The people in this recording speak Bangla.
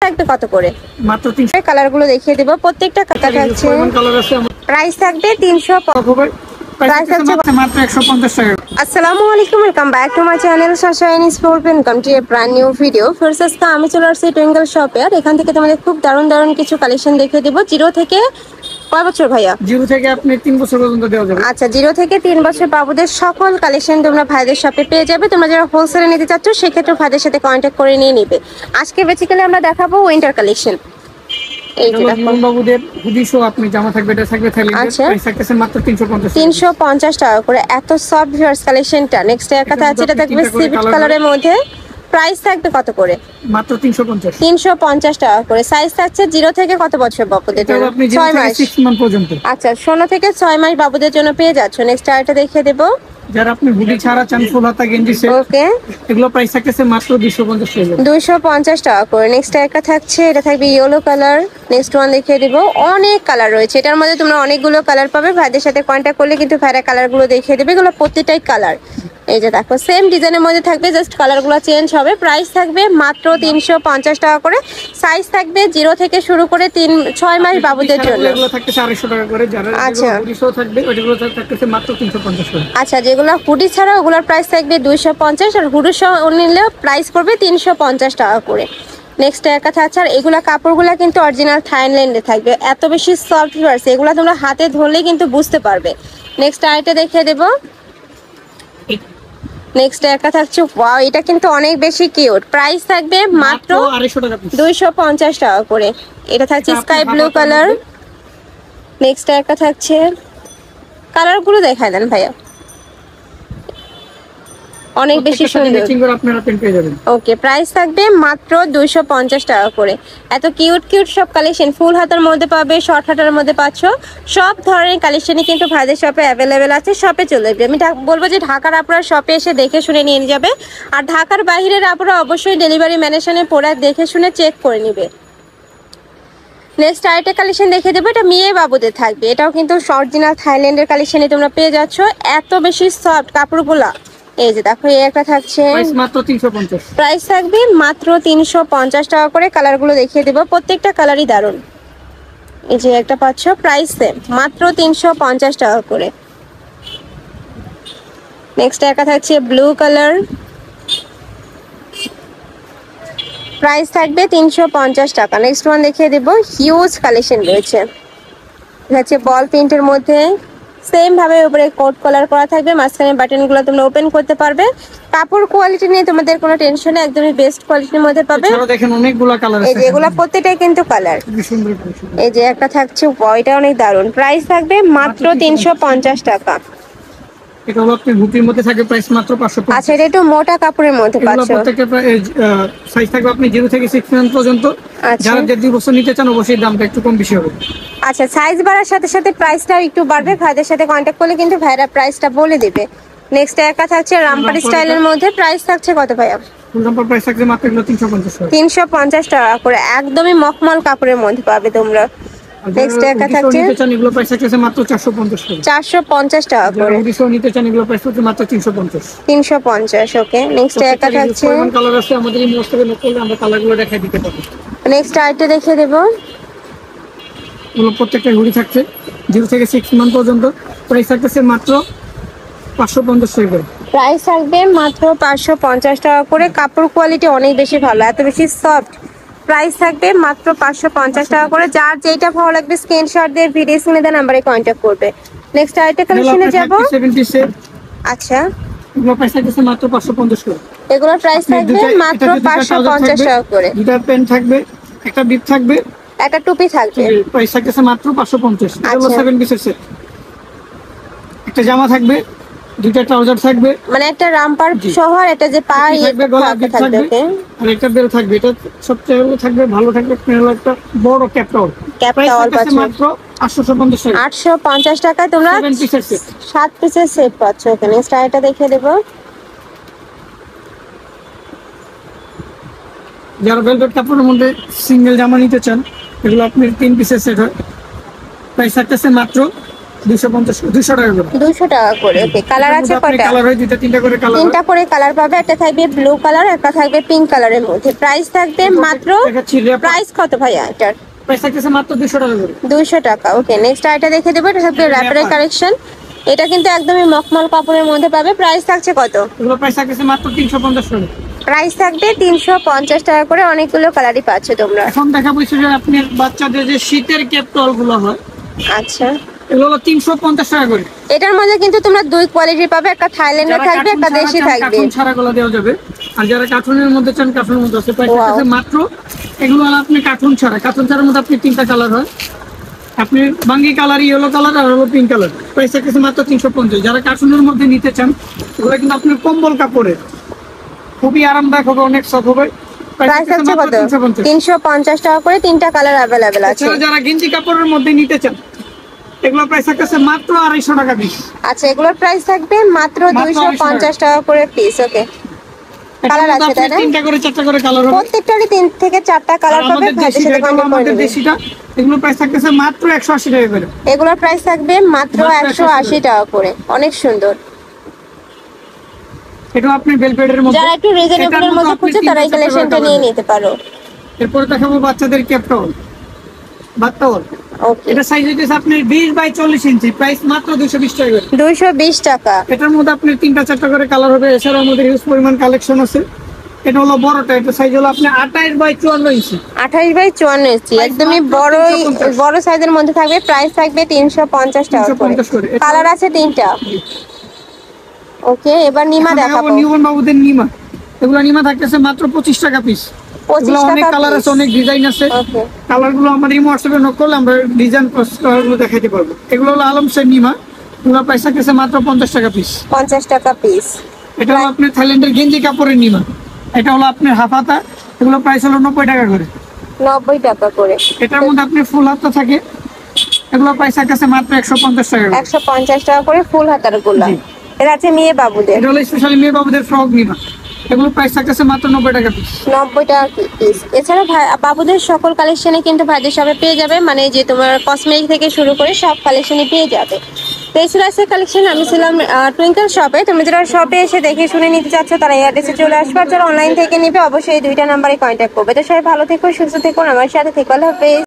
থাকবে কত করে? মাত্র 300। কালার গুলো দেখিয়ে দেবো, প্রত্যেকটা কালার থাকছে। প্রাইস থাকবে 300। প্রাইস থাকছে মাত্র 150 টাকা। আসসালামু আলাইকুম, welcome back to my channel Sunshine sport. Welcome to A brand new video. First আজকে আমি চলে আসছি টুইঙ্কেল শপে, আর এখান থেকে তোমাদের খুব দারুণ দারুণ কিছু কালেকশন দেখিয়ে দেবো। জিরো থেকে কয় বছর ভাইয়া? জিরো থেকে আপনি 3 বছর পর্যন্ত দেওয়া যাবে। আচ্ছা, 0 থেকে 3 বছর বাবুদের সকল কালেকশন তোমরা ভাইদের শপে পেয়ে যাবে। তোমরা যারা হোলসেলে নিতে চাচ্ছ সেক্ষেত্রে ভাইদের সাথে কন্ট্যাক্ট করে নিয়ে নিবে। আজকে বেসিক্যালি আমরা দেখাবো উইন্টার কালেকশন। এই যে দেখো বাবুদের হুডি শো, আপনি জামা থাকবে, এটা থাকবে থাইল্যান্ডের। প্রাইস থাকছে মাত্র 350 350 টাকা করে। এত সফট ভিউয়ার্স কালেকশনটা। নেক্সট এর কথা আছে, এটা থাকবে সিভিট কালারের মধ্যে। প্রাইস থাকবে কত করে? মাত্র 350। 350 টাকা করে। সাইজ থাকছে 0 থেকে কত বছর বাবুদের জন্য? 6 মাস। 6 মাস পর্যন্ত। আচ্ছা, 16 থেকে 6 মাস বাবুদের জন্য পেয়ে যাচ্ছ। নেক্সট আরেকটা দেখিয়ে দেব। যারা আপনি হুডি ছাড়া চান ফুল হাতা গেঞ্জি সেট, ওকে, এগুলো প্রাইস থাকছে মাত্র 250 টাকা। 250 টাকা করে। নেক্সট একটা থাকছে, এটা থাকবে ইয়েলো কালার। নেক্সট ওয়ান দেখিয়ে দিব। অনেক কালার রয়েছে এটার মধ্যে, তোমরা অনেকগুলো কালার পাবে। ভাইদের সাথে কন্ট্যাক্ট করলে কিন্তু ভাইরা কালারগুলো দেখিয়ে দেবে। এগুলো প্রত্যেকটাই কালার। এই যে দেখো সেম ডিজাইনের মধ্যে থাকবে, জাস্ট কালারগুলো চেঞ্জ হবে। প্রাইস থাকবে মাত্র 350 টাকা করে। সাইজ থাকবে 0 থেকে শুরু করে 6 মাস বাবুদের জন্য। এগুলো থাকছে 250 টাকা করে। যারা হুডি শো থাকবে ওইগুলো থাকছে মাত্র 350 টাকা। আচ্ছা, যেগুলো হুডি ছাড়া ওগুলোর প্রাইস থাকবে 250, আর হুডি সহ নিলেও প্রাইস করবে 350 টাকা করে। নেক্সট একটা থাকছে, আর এগুলা কাপড়গুলো কিন্তু অরিজিনাল থাইল্যান্ডে থাকবে। এত বেশি সফট আছে, এগুলো তোমরা হাতে ধরলেই কিন্তু বুঝতে পারবে। নেক্সট আইটা দেখিয়ে দেবো। নেক্সট একটা থাকছে, ওয়াও, এটা কিন্তু অনেক বেশি কিউট। প্রাইস থাকবে মাত্র 250 টাকা করে। এটা থাকছে স্কাই ব্লু কালার। নেক্সট একটা থাকছে, কালারগুলো দেখায় দেন ভাইয়া, অনেক বেশি সুন্দর। আপনারা পেন পেয়ে যাবেন। ওকে, প্রাইস থাকবে মাত্র 250 টাকা করে। এত কিউট কিউট সব কালেকশন ফুল হাতার মধ্যে পাবে, শর্ট হাতার মধ্যে পাচ্ছ। সব ধরনের কালেকশনই কিন্তু ভাইদের শপে অ্যাভেলেবেল আছে। শপে চলে যাবে। আমি বলবো যে ঢাকার আপনারা শপে এসে দেখে শুনে নিয়ে যাবে, আর ঢাকার বাইরের আপনারা অবশ্যই ডেলিভারি ম্যানের প্রোডাক্ট দেখে শুনে চেক করে নিবে। নেক্সট আরেকটা কালেকশন দেখে দেবো, এটা মেয়ে বাবুদের থাকবে। এটাও কিন্তু অরিজিনাল থাইল্যান্ডের কালেকশনে তোমরা পেয়ে যাচ্ছ। এত বেশি সফট কাপড়গুলা। এই যে দেখো, এই একটা থাকছে, প্রাইস মাত্র 350। প্রাইস থাকবে মাত্র 350 টাকা করে। কালারগুলো দেখিয়ে দেবো, প্রত্যেকটা কালারই দারুণ। এই যে একটা পাচ্ছ, প্রাইস সেম, মাত্র 350 টাকা করে। নেক্সট একটা থাকছে ব্লু কালার, প্রাইস থাকবে 350 টাকা। নেক্সট ওয়ান দেখিয়ে দেবো, হিউজ কালেকশন রয়েছে। এটা হচ্ছে বল প্রিন্টের মধ্যে, সেম ভাবে উপরে কোট কলার করা থাকবে। মাঝখানে বাটনগুলো তোমরা ওপেন করতে পারবে। কাপড় কোয়ালিটি নিয়ে তোমাদের কোনো টেনশন নেই, একদমই বেস্ট কোয়ালিটির মধ্যে পাবে। এছাড়া দেখেন অনেকগুলো কালার আছে। এই যে এগুলা প্রত্যেকটাই কিন্তু কালার। খুব সুন্দর। এই যে একটা থাকছে, এটা অনেক দারুণ। প্রাইস থাকবে মাত্র 350 টাকা। এটা হলো আপনি হুটির মধ্যে থাকে, প্রাইস মাত্র 550। আচ্ছা, এটা একটু মোটা কাপড়ের মধ্যে পাচ্ছ। প্রত্যেকটা সাইজ থাকবে আপনি 0 থেকে 6 মাস পর্যন্ত। যারা 2 বছর নিতে চান অবশ্যই দামটা একটু কম বেশি হবে। আচ্ছা, সাইজ বাড়ার সাথে সাথে প্রাইসটাও একটু বাড়বে। ভাইদের সাথে কন্ট্যাক্ট করলে কিন্তু ভাইরা প্রাইসটা বলে দিবে। নেক্সট একটা থাকছে রামপার স্টাইলের মধ্যে। প্রাইস থাকছে কত ভাইয়া? ফুল রামপার প্রাইস থাকছে মাত্র 350 টাকা। 350 টাকা করে। একদমই মখমল কাপড়ের মধ্যে পাবে তোমরা। নেক্সট একটা থাকছে, নিতে চান এগুলো প্রাইস থাকছে মাত্র 450 টাকা। 450 টাকা করে। হুডি নিতে চান এগুলো প্রাইস থাকছে মাত্র 350। 350। ওকে, নেক্সট একটা থাকছে, কালার আছে আমাদের এই মোস্ট থেকে নোট করলে আমরা কালারগুলো দেখাই দিতে পারবো। নেক্সট আইটা দেখিয়ে দেব। এগুলো প্রত্যেকটা হুডি থাকছে 0 থেকে 6 মাস পর্যন্ত। প্রাইস থাকছে মাত্র 550 টাকা। প্রাইস থাকবে মাত্র 550 টাকা করে। কাপড় কোয়ালিটি অনেক বেশি ভালো, এত বেশি সফট। প্রাইস থাকবে মাত্র 550 টাকা করে। যার যেটা ভালো লাগবে স্ক্রিনশট দিয়ে ভিডিও স্ক্রিনে দেওয়া নম্বরে কন্ট্যাক্ট করবে। নেক্সট আইটা কালেকশনে যাব। 70 সেট। আচ্ছা, এগুলো প্রাইস থাকছে মাত্র 550 টাকা। এগুলোর প্রাইস থাকবে মাত্র 550 টাকা করে। দুটো পেন থাকবে, একটা বিপ থাকবে, একটা টুপি থাকবে। প্রাইস থাকছে মাত্র 550। এগুলো 7 পিসের সেট। একটা জামা থাকবে, দুটো ট্রাউজার থাকবে, মানে একটা রামপার সহ আর একটা যে পা থাকবে, গলা বিপ থাকবে, আর একটা বেল থাকবে। এটা সবচেয়ে থাকবে ভালো থাকবে একটা বড় ক্যাপটাউল। ক্যাপটাউল পাচ্ছ মাত্র 850 টাকা। 850 টাকায় তোমরা 7 পিসের সেট পাচ্ছ। ওকে, নেক্সট আইটা দেখিয়ে দেব। যারা ভেলভেট কাপড়ের মধ্যে সিঙ্গেল জামা নিতে চান, এগুলো আপনার 3 পিসের সেট হয়। প্রাইস থাকতেছে মাত্র 200 টাকা করে। 200 টাকা করে। ওকে, কালার আছে কয়টা? কালার হয় দুইটা তিনটা করে কালার। তিনটা করে কালার পাবে, একটা থাকবে ব্লু কালার, একটা থাকবে পিঙ্ক কালারের মধ্যে। প্রাইস থাকবে মাত্র, প্রাইস কত ভাইয়া এটার? প্রাইস থাকতেছে মাত্র 200 টাকা করে। 200 টাকা। ওকে, নেক্সট আইটা দেখে দেবো, এটা থাকবে র্যাপারের কালেকশন। এটা কিন্তু একদমই মখমল কাপড়ের মধ্যে পাবে। প্রাইস থাকছে কত? এগুলো প্রাইস থাকতেছে মাত্র 350 টাকা। প্রাইস থাকবে 350 টাকা করে। অনেকগুলো কালারই পাচ্ছ তোমরা। এখন দেখাবো যে আপনার বাচ্চাদের যে শীতের ক্যাপটল গুলো হয়, আচ্ছা, এগুলো হলো 350 টাকা করে। এটার মধ্যে কিন্তু তোমরা দুই কোয়ালিটির পাবে, একটা থাইল্যান্ডের থাকবে, একটা দেশি থাকবে। কার্টুন ছাড়া গুলো দেওয়া যাবে, আর যারা কার্টুনের মধ্যে চান কার্টুনের মধ্যে আছে। প্রাইস থাকতেছে মাত্র, এগুলো হলো আপনি কার্টুন ছাড়ার মধ্যে আপনি তিনটা কালার হয়, আপনি বাঙ্গি কালার, ইয়েলো কালার আর হলো পিঙ্ক কালার। প্রাইস থাকতেছে মাত্র 350। যারা কার্টুনের মধ্যে নিতে চান, এগুলো কিন্তু আপনার কম্বল কাপড়ের, খুবই আরামদায়ক হবে, অনেক সফট হবে। প্রাইস হচ্ছে কত? 350 টাকা করে। তিনটা কালার अवेलेबल আছে। যারা গেঞ্জি কাপড়ের মধ্যে নিতে চান, এগুলো প্রাইস থাকতেছে মাত্র 250 টাকা পিস। আচ্ছা, এগুলোর প্রাইস থাকবে মাত্র 250 টাকা করে পিস। ওকে, কালার আছে তাই না? তিনটা করে চারটা করে কালার হবে, প্রত্যেকটারই 3 থেকে 4টা কালার পাবে। ভাইদের সাথে কন্টাক্ট করে নেবেন। দেশিটা এগুলো প্রাইস থাকতেছে মাত্র 180 টাকা করে। এগুলোর প্রাইস থাকবে মাত্র 180 টাকা করে। অনেক সুন্দর। এটা আপনি বেলভেটের মধ্যে, যারা একটু রিজনেবলের মধ্যে খুঁজছে তারা এই কালেকশনটা নিয়ে নিতে পারো। এরপর দেখাবো বাচ্চাদের ক্যাপটল, বাচ্চাওয়াল। ওকে, এটা সাইজ হচ্ছে আপনার 20 বাই 40 ইঞ্চি। প্রাইস মাত্র 220 টাকা করে। 220 টাকা। এটার মধ্যে আপনি তিনটা চারটা করে কালার হবে। এছাড়াও আমাদের হিউজ পরিমাণ কালেকশন আছে। এটা হলো বড়টা, এটা সাইজ হলো আপনি 28 বাই 54 ইঞ্চি। 28 বাই 54 ইঞ্চি, একদমই বড় সাইজের মধ্যে থাকবে। প্রাইস থাকবে 350 টাকা করে। কালার আছে তিনটা। ওকে, এবার নিমা দেখাবো। নিউবর্ন বাবুদের নিমা, এগুলো নিমা থাকতেছে মাত্র 25 টাকা পিস। 25 অনেক টাকা কালার আছে, অনেক ডিজাইন আছে। ওকে, কালার গুলো আমাদের ইমো হোয়াটসঅ্যাপে নক করলে আমরা ডিজাইন গুলো দেখাইতে পারবো। এগুলো হলো আলমসের নিমা, এগুলো প্রাইস থাকতেছে মাত্র 50 টাকা পিস। 50 টাকা পিস। এটা হলো আপনার থাইল্যান্ডের গেঞ্জি কাপড়ের নিমা, এটা হলো আপনার হাফ হাতা, এগুলো প্রাইস হলো 90 টাকা করে। 90 টাকা করে। এটার মধ্যে আপনি ফুল হাতা থাকে, এগুলো প্রাইস থাকতেছে মাত্র 150 টাকা করে। 150 টাকা করে ফুল হাতার গুলা। এটা আছে মেয়ে বাবুদের। এটা হলো স্পেশালি মেয়ে বাবুদের ফ্রক নিমা, এগুলো প্রাইস থাকতেছে মাত্র 90 টাকা পিস। 90 টাকা পিস। এছাড়া বাবুদের সকল কালেকশনে কিন্তু ভাইদের শপে পেয়ে যাবে, মানে যে তোমার কসমেটিক থেকে শুরু করে সব কালেকশনে পেয়ে যাবে। তো এই ছিল আজকের কালেকশন। আমি ছিলাম টুইঙ্কেল শপে। তুমি যারা শপে এসে দেখে শুনে নিতে চাচ্ছ তারা এই অ্যাড্রেসে চলে আসবে, আর যারা অনলাইন থেকে নিবে অবশ্যই এই দুইটা নাম্বারে কন্ট্যাক্ট করবে। তো সবাই ভালো থেকো, সুস্থ থেকো, আমার সাথে থেকো। আল্লাহ হাফেজ।